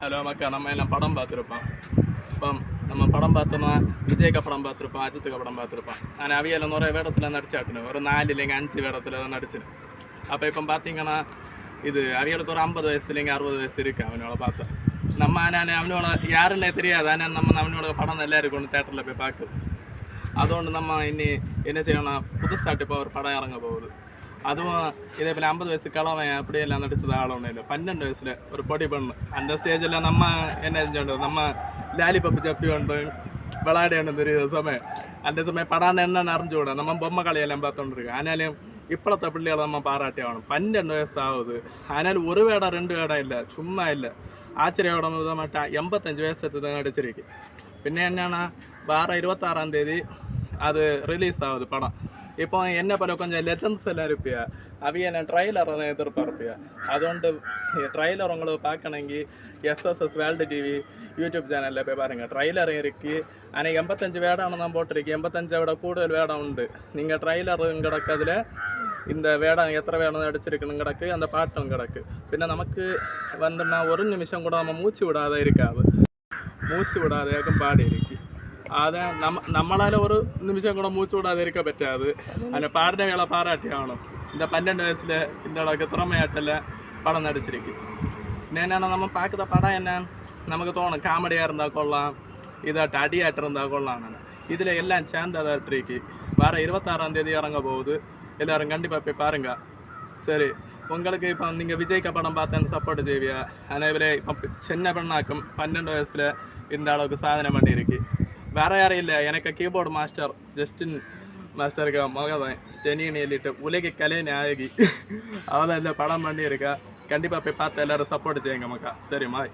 Hello மக்கா, நம்ம எல்லாம் படம் பார்த்துருப்போம். இப்போ நம்ம படம் பார்த்தோம்னா விஜய்க்கு படம் பார்த்துருப்போம், அஜித்துக்கு படம் பார்த்துருப்போம். ஆனால் அவையெல்லாம் நிறைய வேடத்தில் நடிச்சாட்டுன்னு ஒரு 4 இல்லைங்க 5 வேடத்தில் தான் நடிச்சுன்னு. அப்போ இப்போ பார்த்தீங்கன்னா இது அவைகளுக்கு ஒரு 50 வயசு இல்லைங்க 60 வயசு இருக்குது அவனோட பார்த்தா. நம்ம ஆனால் அவனோட யாருன்னே தெரியாது. ஆனால் நம்ம அவனோட படம் நல்லா இருக்கும்னு தேட்டரில் போய் பார்க்குது. അതുകൊണ്ട് நம்ம இனி என்ன செய்யணும், புதுசாட்டு இப்போ ஒரு படம் இறங்க போகுது. அதுவும் இதே போல் 50 வயசு கிழவன் அப்படியெல்லாம் நடிச்சது ஆளொன்றும் இல்லை. 12 வயசில் ஒரு பொடி பண்ணு அந்த ஸ்டேஜில் நம்ம என்ன செஞ்சோண்டு நம்ம லாலிபப்பு ஜப்பி கொண்டு விளையாடணும் தெரியுது சமயம். அந்த சமயம் படம் என்ன அறிஞ்சு விட நம்ம பொம்மை கலையெல்லாம் பார்த்தோன்ட்ருக்கு. ஆனாலும் இப்பளത്തെ பிள்ளைகளை நம்ம பாராட்டி ஆகணும். 12 வயசு ஆகுது. ஆனாலும் ஒரு வேடம் 2 வேடம் இல்லை, சும்மா இல்லை. ஆச்சரியோட விட மாட்டேன். 85 வயசத்து தான் நடிச்சிருக்கு. പിന്നെ என்னன்னா வார 26ஆம் தேதி அது ரிலீஸ் ஆகுது படம். இப்போ என்ன பண்ண கொஞ்சம் லெஜண்ட்ஸ் எல்லாம் இருப்பியா, அவையெல்லாம் ட்ரைலர் எதிர்பார்ப்பியா. അതുകൊണ്ട് ட்ரைலர் உங்களுக்கு பார்க்கணுங்கி எஸ்எஸ்எஸ் வேர்ல்டு டிவி யூடியூப் சேனலில் போய் பாருங்கள். ட்ரைலர் இருக்குது. ஆனால் 85 வேடான்னு தான் போட்டிருக்கு. 85 விட கூடுதல் வேடம் உண்டு. நீங்கள் ட்ரைலரும் கிடக்கு, அதில் இந்த வேடம் எத்தனை வேடம் நடிச்சிருக்குன்னு கிடக்கு, அந்த பாட்டும் கிடக்கு. പിന്നെ നമുക്ക് வந்துன்னா ஒரு நிமிஷம் கூட நம்ம மூச்சு விடாத இருக்காது. மூச்சு விடாதேக்கும் பாடி இருக்கு. அதை நம்மளால் ஒரு நிமிஷம் கூட மூச்சு விடாതെ இருக்க പറ്റാது. അതിൻ്റെ പാടിന വേള പാരാട്ടി ആവണം. இந்த 12 வயசில் இந்த அளவுக்கு திறமையாட்டெல்லாம் படம் நடிச்சிருக்கு. പിന്നെ என்னென்னா நம்ம பார்க்குற படம் என்ன நமக்கு தோணும், காமெடியாக இருந்தால் கொள்ளலாம், இதாட்ட அடியாட்டு இருந்தால் கொள்ளலாம். இதில் எல்லாம் சேர்ந்ததாட்டிருக்கு. வர 26ஆம் தேதி இறங்க போகுது. எல்லோரும் கண்டிப்பாக போய் பாருங்க. சரி, உங்களுக்கு இப்போ நீங்கள் விஜய்க்கு படம் பார்த்தேன்னு சப்போர்ட் செய்வியா? அதேപോലെ இப்போ சின்ன பெண்ணாக்கும் 12 வயசில் இந்த அளவுக்கு சாதனை பண்ணியிருக்கு. வேறு யாரும் இல்லை, எனக்கு கீபோர்டு மாஸ்டர் ஜஸ்டின் மாஸ்டருக்கு மகதான் ஸ்டெனின்னு சொல்லிட்டு உலக கலை நாயகி அவள் இந்த படம் பண்ணியிருக்கா. கண்டிப்பாக போய் பார்த்து எல்லோரும் சப்போர்ட் செய்யுங்க மக்கா. சரி மாய்.